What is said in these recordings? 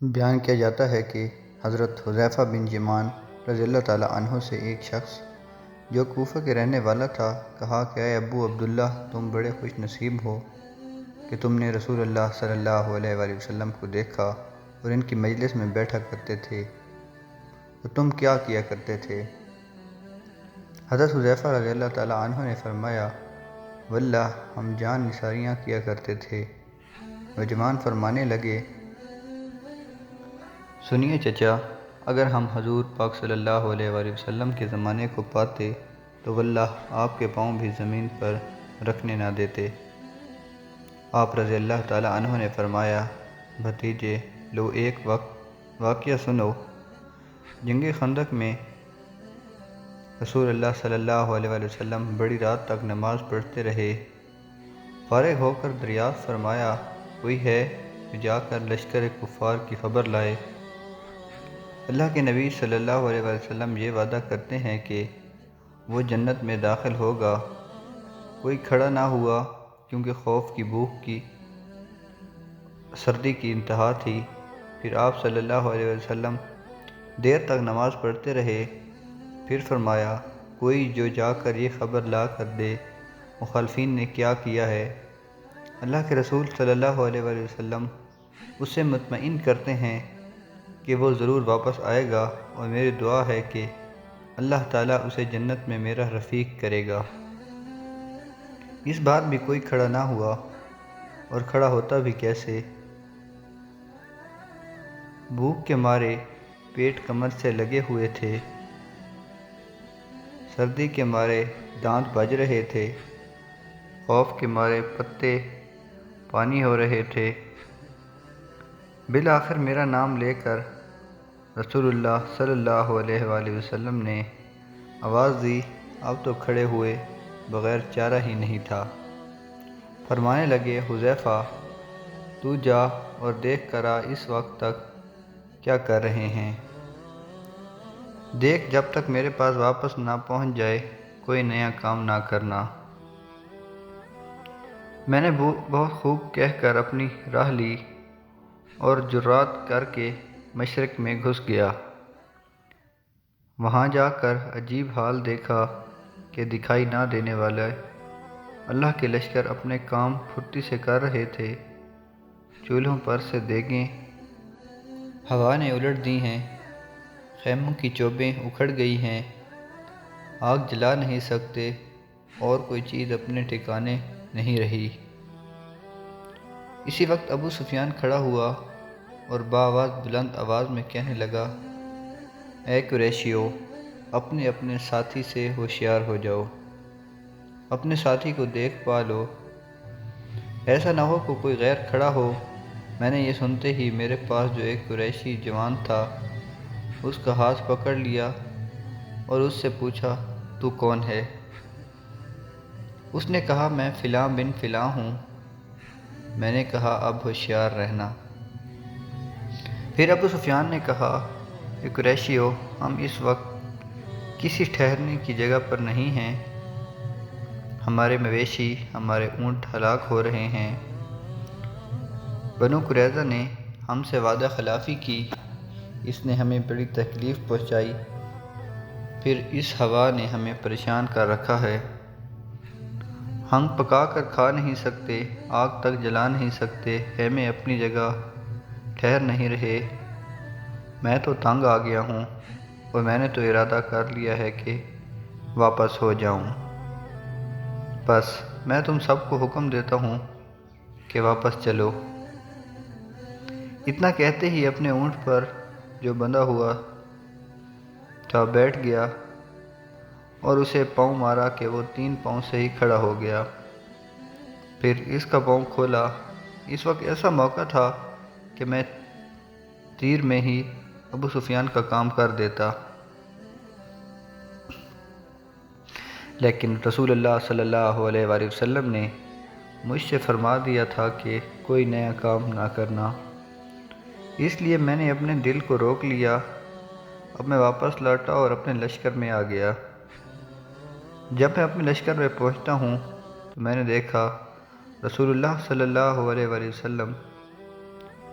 بیان کیا جاتا ہے کہ حضرت حذیفہ بن یمان رضی اللہ تعالیٰ عنہ سے ایک شخص جو کوفہ کے رہنے والا تھا کہا کہ اے ابو عبداللہ، تم بڑے خوش نصیب ہو کہ تم نے رسول اللہ صلی اللہ علیہ وآلہ وسلم کو دیکھا اور ان کی مجلس میں بیٹھا کرتے تھے، تو تم کیا کیا کرتے تھے؟ حضرت حذیفہ رضی اللہ تعالیٰ عنہ نے فرمایا، واللہ ہم جان نثاریاں کیا کرتے تھے۔ نوجوان فرمانے لگے، سنیے چچا، اگر ہم حضور پاک صلی اللہ علیہ وآلہ وسلم کے زمانے کو پاتے تو واللہ آپ کے پاؤں بھی زمین پر رکھنے نہ دیتے۔ آپ رضی اللہ تعالیٰ عنہ نے فرمایا، بھتیجے لو ایک واقعہ سنو۔ جنگ خندق میں رسول اللہ صلی اللہ علیہ وآلہ وسلم بڑی رات تک نماز پڑھتے رہے۔ فارغ ہو کر دریافت فرمایا، کوئی ہے جو جا کر لشکر کفار کی خبر لائے؟ اللہ کے نبی صلی اللہ علیہ وآلہ وسلم یہ وعدہ کرتے ہیں کہ وہ جنت میں داخل ہوگا۔ کوئی کھڑا نہ ہوا کیونکہ خوف کی بھوک کی سردی کی انتہا تھی۔ پھر آپ صلی اللہ علیہ وسلم دیر تک نماز پڑھتے رہے۔ پھر فرمایا، کوئی جو جا کر یہ خبر لا کر دے مخالفین نے کیا کیا ہے۔ اللہ کے رسول صلی اللہ علیہ وآلہ وسلم اس سے مطمئن کرتے ہیں کہ وہ ضرور واپس آئے گا، اور میری دعا ہے کہ اللہ تعالیٰ اسے جنت میں میرا رفیق کرے گا۔ اس بار بھی کوئی کھڑا نہ ہوا، اور کھڑا ہوتا بھی کیسے؟ بھوک کے مارے پیٹ کمر سے لگے ہوئے تھے، سردی کے مارے دانت بج رہے تھے، خوف کے مارے پتے پانی ہو رہے تھے۔ بالآخر میرا نام لے کر رسول اللہ صلی اللہ علیہ وآلہ وسلم نے آواز دی، اب تو کھڑے ہوئے بغیر چارہ ہی نہیں تھا۔ فرمانے لگے، حذیفہ تو جا اور دیکھ کر آ اس وقت تک کیا کر رہے ہیں۔ دیکھ جب تک میرے پاس واپس نہ پہنچ جائے کوئی نیا کام نہ کرنا۔ میں نے بہت خوب کہہ کر اپنی راہ لی اور جرات کر کے مشرق میں گھس گیا۔ وہاں جا کر عجیب حال دیکھا کہ دکھائی نہ دینے والے اللہ کے لشکر اپنے کام پھرتی سے کر رہے تھے۔ چولہوں پر سے دیگیں ہوا نے الٹ دی ہیں، خیموں کی چوبیں اکھڑ گئی ہیں، آگ جلا نہیں سکتے اور کوئی چیز اپنے ٹھکانے نہیں رہی۔ اسی وقت ابو سفیان کھڑا ہوا اور بآواز بلند آواز میں کہنے لگا، اے قریشیو، اپنے اپنے ساتھی سے ہوشیار ہو جاؤ، اپنے ساتھی کو دیکھ پالو، ایسا نہ ہو کہ کوئی غیر کھڑا ہو۔ میں نے یہ سنتے ہی میرے پاس جو ایک قریشی جوان تھا اس کا ہاتھ پکڑ لیا اور اس سے پوچھا، تو کون ہے؟ اس نے کہا، میں فلاں بن فلاں ہوں۔ میں نے کہا، اب ہوشیار رہنا۔ پھر ابو سفیان نے کہا، کہ قریشیو، ہم اس وقت کسی ٹھہرنے کی جگہ پر نہیں ہیں، ہمارے مویشی، ہمارے اونٹ ہلاک ہو رہے ہیں۔ بنو قریظہ نے ہم سے وعدہ خلافی کی، اس نے ہمیں بڑی تکلیف پہنچائی، پھر اس ہوا نے ہمیں پریشان کر رکھا ہے۔ ہم پکا کر کھا نہیں سکتے، آگ تک جلا نہیں سکتے، خیمے اپنی جگہ ٹھہر نہیں رہے۔ میں تو تنگ آ گیا ہوں، اور میں نے تو ارادہ کر لیا ہے کہ واپس ہو جاؤں۔ بس میں تم سب کو حکم دیتا ہوں کہ واپس چلو۔ اتنا کہتے ہی اپنے اونٹ پر جو بندھا ہوا تھا بیٹھ گیا اور اسے پاؤں مارا کہ وہ 3 پاؤں سے ہی کھڑا ہو گیا۔ پھر اس کا پاؤں کھولا۔ اس وقت ایسا موقع تھا کہ میں تیر میں ہی ابو سفیان کا کام کر دیتا، لیکن رسول اللہ صلی اللہ علیہ وآلہ وسلم نے مجھ سے فرما دیا تھا کہ کوئی نیا کام نہ کرنا، اس لیے میں نے اپنے دل کو روک لیا۔ اب میں واپس لوٹا اور اپنے لشکر میں آ گیا۔ جب میں اپنے لشکر میں پہنچتا ہوں تو میں نے دیکھا رسول اللہ صلی اللہ علیہ وآلہ وسلم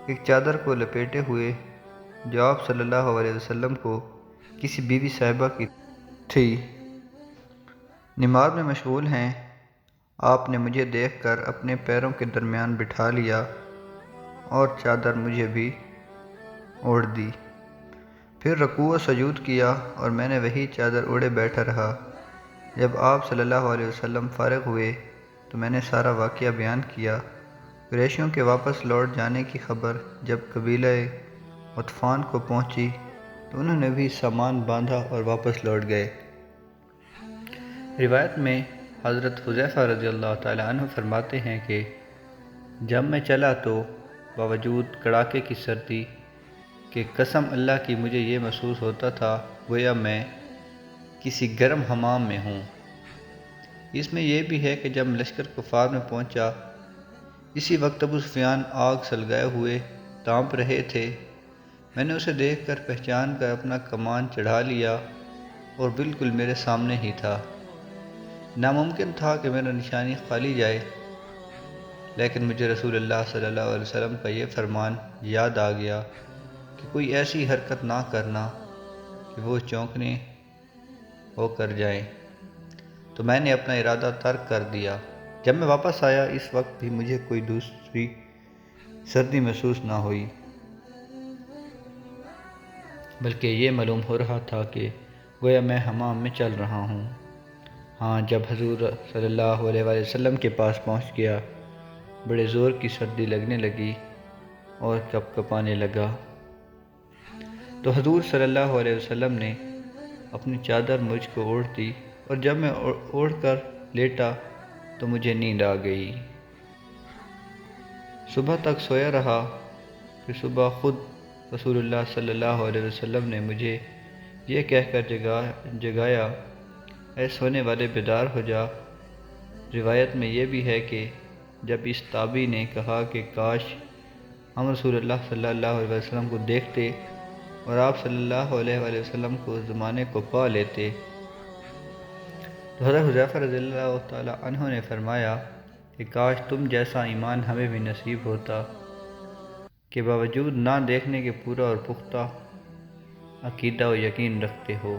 ایک چادر کو لپیٹے ہوئے جو آپ صلی اللہ علیہ وسلم کو کسی بیوی صاحبہ کی تھی، نماز میں مشغول ہیں۔ آپ نے مجھے دیکھ کر اپنے پیروں کے درمیان بٹھا لیا اور چادر مجھے بھی اوڑھ دی۔ پھر رکوع و سجود کیا اور میں نے وہی چادر اوڑھے بیٹھا رہا۔ جب آپ صلی اللہ علیہ وسلم فارغ ہوئے تو میں نے سارا واقعہ بیان کیا۔ قریشیوں کے واپس لوٹ جانے کی خبر جب قبیلہ غطفان کو پہنچی تو انہوں نے بھی سامان باندھا اور واپس لوٹ گئے۔ روایت میں حضرت حذیفہ رضی اللہ تعالیٰ عنہ فرماتے ہیں کہ جب میں چلا تو باوجود کڑاکے کی سردی کہ قسم اللہ کی مجھے یہ محسوس ہوتا تھا گویا میں کسی گرم حمام میں ہوں۔ اس میں یہ بھی ہے کہ جب لشکر کفار میں پہنچا، اسی وقت ابو سفیان آگ سلگائے ہوئے تانپ رہے تھے۔ میں نے اسے دیکھ کر پہچان کر اپنا کمان چڑھا لیا اور بالکل میرے سامنے ہی تھا۔ ناممکن تھا کہ میرا نشانی خالی جائے، لیکن مجھے رسول اللہ صلی اللہ علیہ وسلم کا یہ فرمان یاد آ گیا کہ کوئی ایسی حرکت نہ کرنا کہ وہ چونکنے ہو کر جائیں، تو میں نے اپنا ارادہ ترک کر دیا۔ جب میں واپس آیا اس وقت بھی مجھے کوئی دوسری سردی محسوس نہ ہوئی، بلکہ یہ معلوم ہو رہا تھا کہ گویا میں حمام میں چل رہا ہوں۔ ہاں، جب حضور صلی اللہ علیہ وآلہ وسلم کے پاس پہنچ گیا، بڑے زور کی سردی لگنے لگی اور کپ کپانے لگا، تو حضور صلی اللہ علیہ وسلم نے اپنی چادر مجھ کو اوڑھ دی اور جب میں اوڑھ کر لیٹا تو مجھے نیند آ گئی۔ صبح تک سویا رہا، پھر صبح خود رسول اللہ صلی اللہ علیہ وسلم نے مجھے یہ کہہ کر جگایا، اے سونے والے بیدار ہو جا۔ روایت میں یہ بھی ہے کہ جب اس تابعی نے کہا کہ کاش ہم رسول اللہ صلی اللہ علیہ وسلم کو دیکھتے اور آپ صلی اللہ علیہ وآلہ وسلم کو اس زمانے کو پا لیتے، تو حضرت حذیفہ رضی اللہ تعالیٰ عنہ نے فرمایا کہ کاش تم جیسا ایمان ہمیں بھی نصیب ہوتا کہ باوجود نہ دیکھنے کے پورا اور پختہ عقیدہ و یقین رکھتے ہو۔